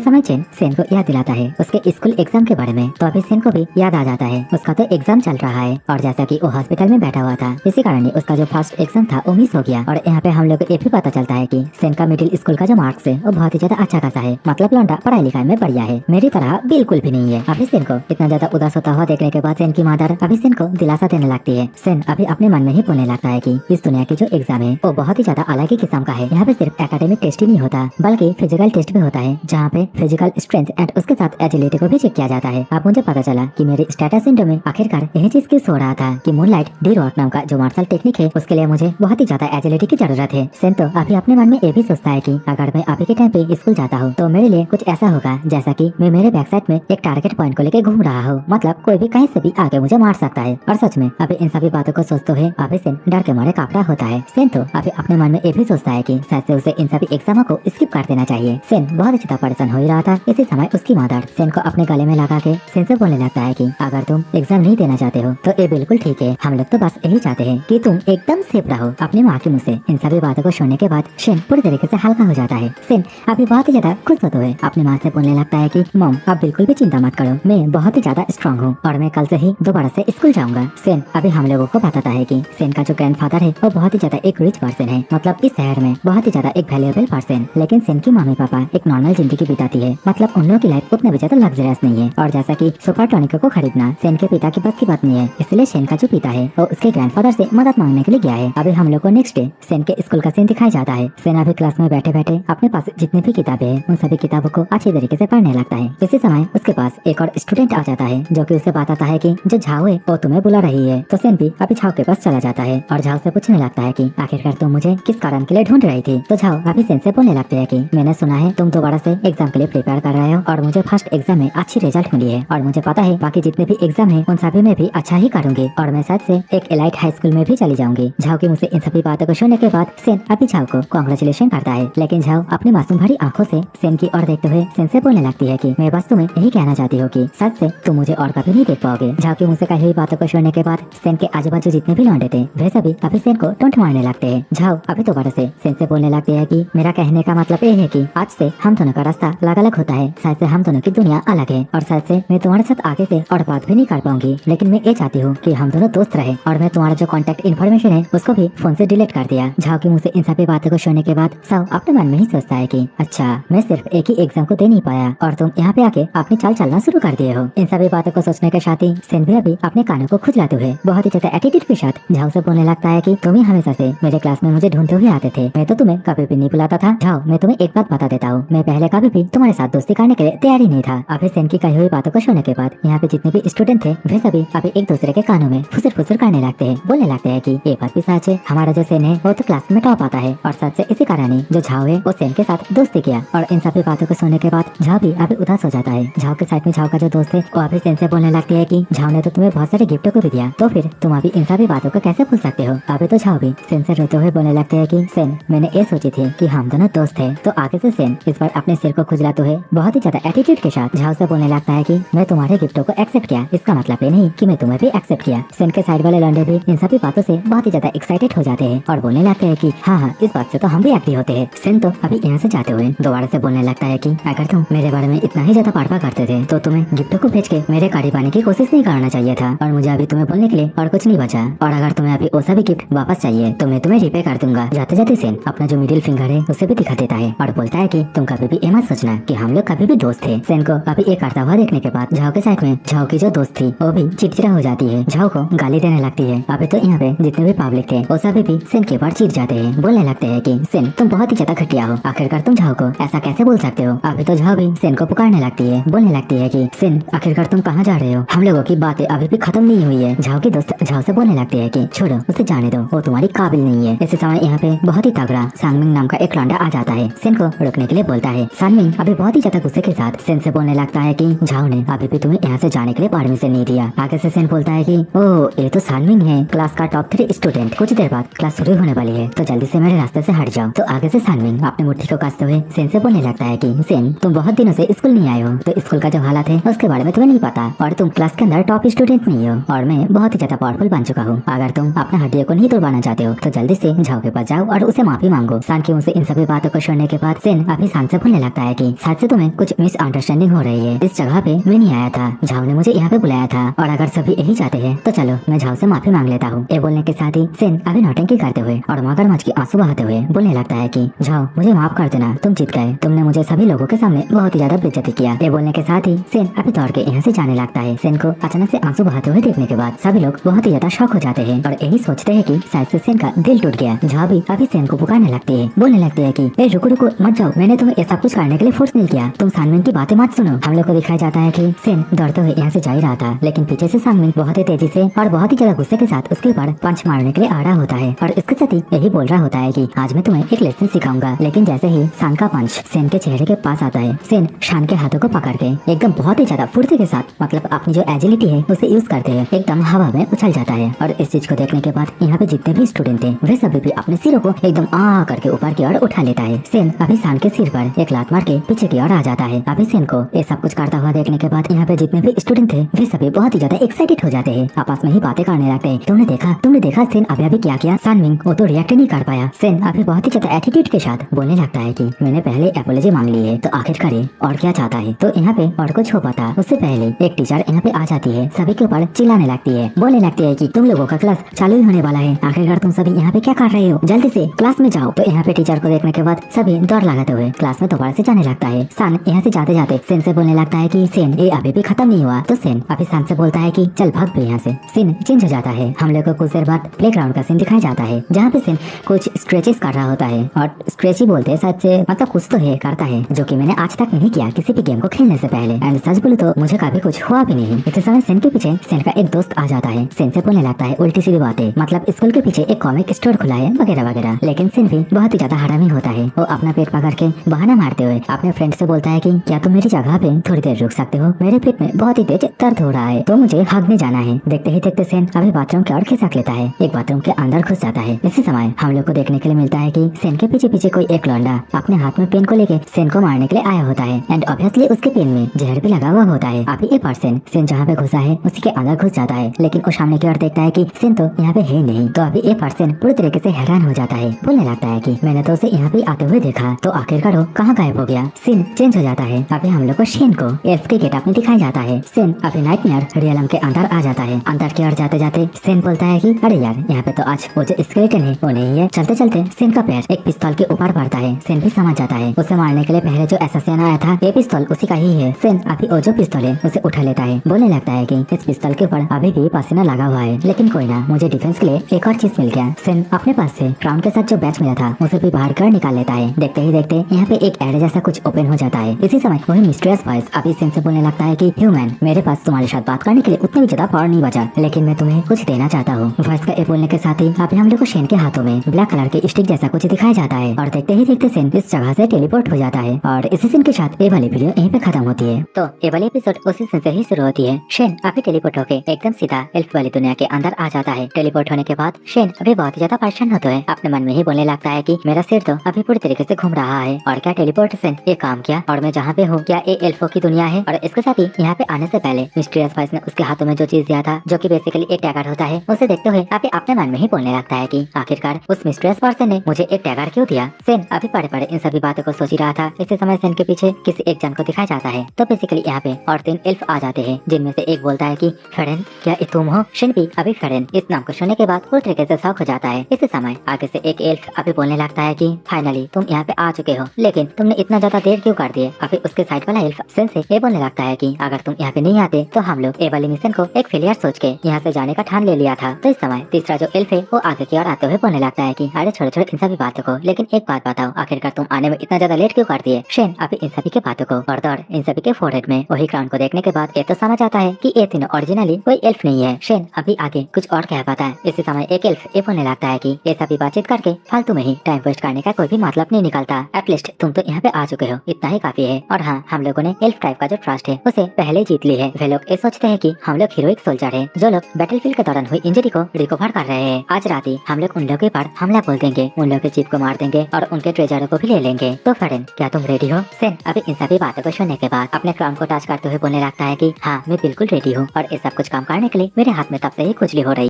समय चेन सेन को याद दिलाता है उसके स्कूल एग्जाम के बारे में। तो अभी सेन को भी याद आ जाता है उसका तो एग्जाम चल रहा है और जैसा कि वो हॉस्पिटल में बैठा हुआ था, इसी कारण ही उसका जो फर्स्ट एग्जाम था वो मिस हो गया। और यहाँ पे हम लोग को ये भी पता चलता है कि सेन का मिडिल स्कूल का जो मार्क्स है वो बहुत ही ज्यादा अच्छा खासा है, मतलब लौंडा पढ़ाई लिखाई में बढ़िया है, मेरी तरह बिल्कुल भी नहीं है। अभी सेन को इतना ज्यादा उदास होता हुआ देखने के बाद सेन की मदर अभी सेन को दिलासा देने लगती है। सेन अभी अपने मन में ही बोलने लगता है कि इस दुनिया की जो एग्जाम है वो बहुत ही ज्यादा अलग ही किस्म का है। यहाँ पे सिर्फ एकेडमिक टेस्ट ही नहीं होता बल्कि फिजिकल टेस्ट भी होता है, जहाँ पे फिजिकल स्ट्रेंथ एंड उसके साथ एजिलिटी को भी चेक किया जाता है। अब मुझे पता चला कि मेरे स्टेटस सिंड्रोम में आखिरकार यही चीज किस हो रहा था कि मूनलाइट डी रॉक नाम का जो मार्शल टेक्निक है उसके लिए मुझे बहुत ही ज्यादा एजिलिटी की जरूरत है। सेन तो अभी अपने मन में ये भी सोचता है कि अगर मैं अभी के टाइम पे स्कूल जाता हूँ तो मेरे लिए कुछ ऐसा होगा जैसा कि मैं मेरे बैक साइड में एक टारगेट पॉइंट को लेकर घूम रहा हूँ, मतलब कोई भी कहीं से भी आगे मुझे मार सकता है। और सच में अभी इन सभी बातों को सोचते हुए अभी सेन डर के मारे कांपता होता है। सेन तो अभी अपने मन में ये भी सोचता है कि शायद से उसे इन सभी एग्जामों को स्किप कर देना चाहिए। सेन बहुत ज्यादा परेशान हो ही रहा था। इसी समय उसकी मदर सेन को अपने गले में लगा के सेन से बोलने लगता है कि अगर तुम एग्जाम नहीं देना चाहते हो तो ये बिल्कुल ठीक है, हम लोग तो बस यही चाहते हैं कि तुम एकदम सेफ रहो। अपनी माँ के मुँह से इन सभी बातों को सुनने के बाद सेन पूरी तरीके से हल्का हो जाता है। सेन अभी बहुत ही ज्यादा खुश होते हुए अपनी माँ से बोलने लगता है कि मॉम आप बिल्कुल भी चिंता मत करो, मैं बहुत ही ज्यादा स्ट्रॉन्ग हूँ और मैं कल से ही दोबारा से स्कूल जाऊंगा। सेन अभी हम लोगों को बताता है कि सेन का जो ग्रैंडफादर है वो बहुत ही ज्यादा एक रिच पर्सन है, मतलब इस शहर में बहुत ही ज्यादा एक वैल्यूएबल पर्सन। लेकिन सेन की मम्मी पापा एक नॉर्मल जिंदगी बिताती है, मतलब उन लोगों की लाइफ उतने भी ज्यादा लग्जरियस नहीं है। और जैसा कि सुपर टॉनिक को खरीदना सेन के पिता की बस की बात नहीं है, इसलिए सेन का जो पिता है वो उसके ग्रैंडफादर से मदद मांगने के लिए गया है। अभी हम लोग को नेक्स्ट डे सेन के स्कूल का सीन दिखाया जाता है। सेन अभी क्लास में बैठे बैठे अपने पास जितनी भी किताबें हैं उन सभी किताबों को अच्छी तरीके से पढ़ने लगता है। इसी समय उसके पास एक और स्टूडेंट आ जाता है जो कि उसे बताता है कि जो झाओ है वो तुम्हें बुला रही है। तो सेन भी अभी झाओ के पास चला जाता है और झाओ से पूछने लगता है कि आखिरकार तुम मुझे किस कारण के लिए ढूंढ रही थी। तो झाओ अभी सेन से बोलने लगते है कि मैंने सुना है तुम दोबारा से एग्जाम के लिए प्रिपेयर कर रहे हो और मुझे फर्स्ट एग्जाम में अच्छी रिजल्ट मिली है और मुझे पता है बाकी जितने भी एग्जाम है उन सभी में भी अच्छा ही करूंगी और मैं शायद से एक एलाइट हाई स्कूल में भी चली जाऊंगी। झाओ की मुझसे इन सभी बातों को सुनने के बाद सेन अभी झाओ को कांग्रेचुलेशन करता है, लेकिन झाओ अपनी मासूम भरी आंखों से सेन की ओर देखते हुए सेन से बोलने लगती है कि मैं बस तुम्हें यही कहना चाहती हूँ कि सच से तुम मुझे और कभी नहीं देख पाओगे। झाओ की मुझसे कही हुई बातों को सुनने के बाद सेन के आजू बाजू जितने भी लौंडे थे वे सभी अभी सेन को टोंट मारने लगते हैं। झाओ अभी दोबारा से सेन से बोलने लगती है कि मेरा कहने का मतलब ये है कि आज से हम दोनों का रास्ता अलग अलग होता है, शायद से हम दोनों की दुनिया अलग है और शायद से मैं तुम्हारे साथ आगे से और बात भी नहीं कर पाऊंगी, लेकिन मैं ये चाहती हूँ कि हम दोनों दोस्त रहे और मैं तुम्हारा जो कॉन्टेक्ट इन्फॉर्मेशन है उसको भी फोन से डिलीट कर दिया। झाओ की मुझसे इन सभी बातों को सुनने के बाद साव अपने मन में ही सोचता है कि अच्छा मैं सिर्फ एक ही एग्जाम को दे नहीं पाया और तुम यहाँ पे आके अपनी चाल चलना शुरू कर दिए हो। इन सभी बातों को सोचने के साथ ही सेन भी अभी अपने कानों को खुजलाते हुए बहुत ही ज्यादा एटीट्यूड के साथ झाओ से बोलने लगता है कि तुम ही हमेशा से मेरे क्लास में मुझे ढूंढते हुए आते थे, मैं तो तुम्हें कभी भी नहीं बुलाता था। झाओ मैं तुम्हें एक बात बता देता हूँ, मैं पहले कभी भी तुम्हारे साथ दोस्ती करने के लिए तैयार ही नहीं था। अभी सेन की कही हुई बातों को सुनने के बाद यहाँ पे जितने भी स्टूडेंट थे वे सभी अभी एक दूसरे के कानों में फुसर फुसर करने लगते हैं, बोलने लगते हैं कि ये बात भी सच है, हमारा जो सेन है वो तो क्लास में टॉप आता है और सच से इसी कारण ही जो झाओ है वो सेन के साथ दोस्ती किया। और इन सभी बातों को सुनने के बाद झाओ भी अभी उदास हो जाता है। झाओ के साइड में झाओ का जो दोस्त है वो अभी सेन से बोलने लगती है कि झाओ ने तो तुम्हें बहुत सारे गिफ्टों को भी दिया, तो फिर तुम अभी इन सभी बातों को कैसे भूल सकते हो। अभी तो झाओ भी सेन से रोते हुए बोलने लगते हैं कि सेन मैंने ये सोची थी कि हम दोनों दोस्त थे। तो आगे से सेन इस बार अपने सिर को खुजलाते हुए बहुत ही ज्यादा एटीट्यूड के साथ झाओ से बोलने लगता है कि मैं तुम्हारे गिफ्टों को एक्सेप्ट किया, इसका मतलब ये नहीं कि मैं तुम्हें भी एक्सेप्ट किया। सेन के साइड वाले लौंडे भी इन सभी बातों से बहुत ही ज्यादा एक्साइटेड हो जाते हैं और बोलने लगते हैं कि हाँ इस बात से तो हम भी एग्री होते हैं। सेन तो अभी यहाँ से जाते हुए दोबारा से बोलने लगता है कि अगर तुम मेरे बारे में इतना ही ज्यादा पाड़पा करते थे तो तुम्हें गिफ्टों को भेज के मेरे करीब आने की कोशिश नहीं करना चाहिए था और मुझे अभी तुम्हें बोलने के लिए और कुछ नहीं बचा। और अगर तुम्हें अभी वो सभी गिफ्ट वापस चाहिए तो मैं तुम्हें रिपे कर दूंगा। जाते जाते सेन अपना जो मिडिल फिंगर है उसे भी दिखा देता है और बोलता है कि तुम कभी भी ये मत सोचना कि हम लोग कभी भी दोस्त थे। सेन को अभी ये करता हुआ देखने के बाद झाओ के साइड में झाओ की जो दोस्त थी वो भी चिड़चिड़ा हो जाती है, झाओ को गाली देने लगती है। अभी तो यहाँ पे जितने भी पब्लिक थे वो सभी भी सेन के ऊपर चिढ़ जाते हैं, बोलने लगते हैं कि सेन तुम बहुत ही ज्यादा घटिया हो, आखिरकार तुम झाओ को ऐसा कैसे बोल सकते हो। अभी तो झाओ भी सेन को पुकारने लगती है, बोलने लगती है कि सेन आखिरकार तुम कहाँ जा रहे हो, हम लोगों की बातें अभी भी खत्म नहीं हुई है। झाओ की दोस्त झाओ से बोलने लगती है कि छोड़ो उसे जाने दो, वो तुम्हारी काबिल नहीं है। इसी समय यहाँ पे बहुत ही तगड़ा सांगमिंग नाम का एक लौंडा आ जाता है, सेन को रोकने के लिए बोलता है। सांगमिंग अभी बहुत ही ज्यादा गुस्से के साथ सेन से बोलने लगता है कि झाओ ने अभी भी तुम्हें यहाँ से जाने के लिए परमिशन नहीं दिया। आगे से सेन बोलता है कि ओह ये तो सांगमिंग है, क्लास का टॉप 3 स्टूडेंट, कुछ देर बाद क्लास शुरू होने वाली है तो जल्दी से मेरे रास्ते से हट जाओ। तो आगे से सांगमिंग अपने मुट्ठी को कसते हुए सेन से बोलने लगता है कि सेन तुम बहुत दिनों से स्कूल नहीं आए हो तो स्कूल का जो हालत है उसके बारे में तुम्हें नहीं पता और तुम क्लास के अंदर टॉप स्टूडेंट नहीं हो और मैं बहुत ही ज्यादा पावरफुल बन चुका हूँ। अगर तुम अपना हड्डियों को नहीं तोड़वाना चाहते हो तो जल्दी से झाओ के पास जाओ और उसे माफी मांगो। सान की उनसे इन सभी बातों को सुनने के बाद सेन अभी सान से बोलने लगता है कि शायद से तुम्हें कुछ मिसअंडरस्टैंडिंग हो रही है। इस जगह पे मैं नहीं आया था, झाओ ने मुझे यहाँ पे बुलाया था और अगर सभी यही चाहते हैं तो चलो मैं झाओ से माफी मांग लेता हूँ। ये बोलने के साथ ही सेन अभी नौटंकी करते हुए और मगरमच्छ की आंसू बहाते हुए बोलने लगता है कि झाओ मुझे माफ कर देना, तुम जीत गए, तुमने मुझे सभी लोगों के सामने बहुत ही ज्यादा बेइज्जती किया। ये बोलने के साथ ही सेन अभी दौड़ के यहाँ से जाने लगता है। सेन को अचानक से आंसू बहाते हुए देखने के बाद सभी लोग बहुत ही ज्यादा शॉक हो जाते हैं और यही सोचते हैं कि शायद से सेन का दिल टूट गया। झाओ भी अभी सेन को पुकारने लगती है, बोलने लगती है कि ए रुको रुको मत जाओ, मैंने तुम्हें ये सब कुछ करने के लिए फोर्स नहीं किया, तुम सानमिन की बातें मत सुनो। हम लोग को दिखाया जाता है कि सेन दौड़ते हुए यहाँ से जा ही रहा था, लेकिन पीछे से सानमिन बहुत ही तेजी से और बहुत ही ज्यादा गुस्से के साथ उसके ऊपर पंच मारने के लिए आ रहा होता है और इसके साथ ही यही बोल रहा होता है कि आज मैं तुम्हें एक लेसन सिखाऊंगा। लेकिन जैसे ही सान का पंच सेन के चेहरे के पास आता है, सेन शान के हाथों को पकड़ के एकदम बहुत ही ज्यादा फुर्ती के साथ, मतलब अपनी जो एजिलिटी है उसे यूज करते हुए एकदम हवा में उछल जाता है। और इस चीज को देखने के बाद यहाँ पे जितने भी स्टूडेंट थे वे सभी भी अपने सिरों को एकदम आ करके ऊपर की ओर उठा लेता है। सेन अभी सान के सिर पर एक लात मार के पीछे की ओर आ जाता है। अभी सेन को ये सब कुछ करता हुआ देखने के बाद यहाँ पे जितने भी स्टूडेंट थे वे सभी बहुत ही ज्यादा एक्साइटेड हो जाते हैं, आपस में ही बातें करने लगते हैं। तुमने देखा सेन अभी क्या किया, सानमिन वो तो रिएक्ट नहीं कर पाया। सेन अभी बहुत ही ज्यादा एटीट्यूड के साथ बोलने लगता है कि मैंने पहले एपोलॉजी मांग ली है तो आखिर करे और क्या चाहता है। तो यहाँ पे और कुछ हो पाता उससे पहले एक टीचर यहाँ पे आ जाती है, सभी के ऊपर चिल्लाने लगती है, बोलने लगती है कि तुम लोगों का क्लास चालू ही होने वाला है, आखिरकार तुम सभी यहाँ पे क्या कर रहे हो, जल्दी से क्लास में जाओ। तो यहाँ पे टीचर को देखने के बाद सभी दौड़ लगाते हुए क्लास में दोबारा से जाने लगता है। सान यहाँ से जाते जाते सेन से बोलने लगता है कि सेन ये अभी भी खत्म नहीं हुआ। तो सेन अभी सान से बोलता है कि चल भाग भी यहाँ से। सीन चेंज हो जाता है, हम लोग को कुछ देर बाद प्लेग्राउंड का सीन दिखाया जाता है जहाँ पे सेन कुछ स्ट्रेचेस कर रहा होता है और स्ट्रेच ही बोलते हैं शायद से, मतलब कुछ तो है करता है जो कि मैंने आज तक नहीं किया किसी भी गेम को खेलने से पहले। एंड सच बोलूं तो मुझे कभी कुछ हुआ भी नहीं। इसी समय सेन के पीछे सेन का एक दोस्त आ जाता है, सेन से बोलने लगता है उल्टी सीधी बातें, मतलब स्कूल के पीछे एक कॉमिक स्टोर खुला है वगैरह वगैरह। लेकिन सेन भी बहुत ही ज्यादा हरामी होता है, वो अपना पेट पकड़ के बहाना मारते हुए अपने फ्रेंड से बोलता है कि क्या तुम मेरी जगह पे थोड़ी देर रुक सकते हो, मेरे पेट में बहुत ही तेज दर्द हो रहा है तो मुझे भागने जाना है। देखते ही देखते सेन अभी बाथरूम की ओर खिसक लेता है, एक बाथरूम के अंदर घुस जाता है। इसी समय हम लोग को देखने के लिए मिलता है कि सेन के पीछे पीछे कोई एक लौंडा अपने हाथ में पेन को लेके सेन को मारने के लिए आया होता है एंड ऑब्वियसली उसके पेन में जहर भी लगा हुआ होता है। अभी ये पर्सन सेन जहाँ पे घुसा है उसी के अंदर घुस जाता है, लेकिन वो सामने की ओर देखता है कि सेन तो यहाँ पे है नहीं। तो अभी ये पर्सन पूरी तरीके से हैरान हो जाता है, बोलने लगता है कि मैंने तो उसे यहाँ पे आते हुए देखा, तो आखिरकार वो कहाँ गायब हो गया। सीन चेंज हो जाता है, अभी हम लोग को शेन को एल्फ के गेटअप में दिखाया जाता है। सेन अभी नाइटमेयर रियलम के अंदर आ जाता है। अंदर की ओर जाते जाते सेन बोलता है कि अरे यार यहाँ पे तो आज वो जो स्केलेटन है वो नहीं है। चलते चलते सेन का पैर एक पिस्तौल के ऊपर पड़ता है। सेन भी समझ जाता है उसे मारने के लिए पहले जो एसासिन आया था ये पिस्तौल उसी का ही है। सेन अभी वो जो पिस्तौल है उसे उठा लेता है, बोलने लगता है कि इस पिस्तौल के ऊपर अभी भी पसीना लगा हुआ है, लेकिन कोई ना, मुझे डिफेंस के लिए एक और चीज मिल गया। सेन अपने पास से क्राउन के साथ जो बैच मिला था उसे भी बाहर कर निकाल लेता है। देखते ही देखते यहाँ पे एक एड जैसा कुछ ओपन हो जाता है। इसी समय वही मिस्टीरियस वॉइस अभी सेन से बोलने लगता है कि ह्यूमन, मेरे पास तुम्हारे साथ बात करने के लिए उतना भी ज्यादा पावर नहीं बचा, लेकिन मैं तुम्हें कुछ देना चाहता हूँ। वॉइस का ये बोलने के साथ ही अभी हम लोग को शेन के हाथों में ब्लैक कलर के स्टिक जैसा कुछ दिखाया जाता है और देखते ही देखते सेन इस जगह से टेलीपोर्ट हो जाता है और इसी सीन के साथ ये वाली वीडियो यहीं पे खत्म होती है। तो ये वाली एपिसोड उसी सीन से ही शुरू होती है। शेन अभी टेलीपोर्ट होके एकदम सीधा एल्फ वाली दुनिया के अंदर आ जाता है। टेलीपोर्ट होने के बाद शेन अभी बहुत ही ज्यादा परेशान होता है, अपने मन में ही बोलने लगता है कि मेरा सिर तो अभी पूरी तरीके से घूम रहा है और क्या टेलीपोर्ट से ये काम किया और मैं जहाँ पे हूँ क्या ये एल्फों की दुनिया है। और इसके साथ ही यहाँ पे आने से पहले मिस्टीरियस वॉइस ने उसके हाथों में जो चीज दिया था जो कि बेसिकली एक टैगर होता है, उसे देखते हुए अभी अपने मन में ही बोलने लगता है कि आखिरकार उस मिस्टीरियस पर्सन ने मुझे एक टैगर क्यों दिया। सेन अभी पड़े पड़े इन सभी बातों को सोच ही रहा था। इसी समय सेन के पीछे किसी एक जन को दिखाया जाता है। तो बेसिकली यहाँ पे और 3 एल्फ आ जाते हैं, जिनमें से एक बोलता है कि फेरेन, क्या ये तुम हो। शेन भी अभी फेरेन इस नाम को सुनने के बाद पूरी तरीके से शॉक हो जाता है। इसी समय आगे से एक एल्फ अभी बोलने लगता है कि फाइनली तुम यहाँ पे आ चुके हो, लेकिन तुमने इतना ज्यादा देर क्यों कर दिए। अभी उसके साइड वाला एल्फ सेन से ये बोलने लगता है कि अगर तुम यहाँ पे नहीं आते तो हम लोग ए वाली मिशन को एक फेलियर सोच के यहाँ से जाने का ठान ले लिया था। तो इस समय तीसरा जो एल्फ है वो आगे की ओर आते हुए बोलने लगता है कि अरे छोड़ो छोड़ो इन सभी बातों को, लेकिन एक बात बताओ, आखिरकार तुम आने में इतना ज्यादा लेट क्यों कर दिए। शेन अभी इन सभी के बातों को और दौड़ इन सभी के फोरहेड में वही क्राउन को देखने के बाद ये तो समझ आता है कि ये तीनों ओरिजिनली कोई एल्फ नहीं है। शेन अभी आगे कुछ और कह पाता है। इसी समय एक एल्फ ये बोलने लगता है कि ये सभी बातचीत करके फालतू में ही टाइम वेस्ट करने का कोई भी मतलब नहीं निकलता। एटलीस्ट तुम तो यहाँ पे आ चुके हो, इतना ही काफी है। और हाँ, हम लोगों ने एल्फ टाइप का जो ट्रस्ट है उसे पहले जीत ली है। वे लोग ये सोचते हैं कि हम लोग हीरोइक सोल्जर है जो लोग बैटलफील्ड के दौरान हुई इंजरी को रिकवर कर रहे हैं। आज रात ही हम लोग उन लोगों पर हमला बोल देंगे, उन लोगों के चीफ को मार देंगे और उनके ट्रेजरों को भी ले लेंगे। तो फ्रेंड, क्या तुम रेडी हो। सेन अभी इन सभी बातों को सुनने के बाद अपने क्राउन को टच करते हुए बोलने लगता है कि हाँ, मैं बिल्कुल रेडी हूँ और ये सब कुछ काम करने के लिए मेरे हाथ में तब से ही खुजली हो रही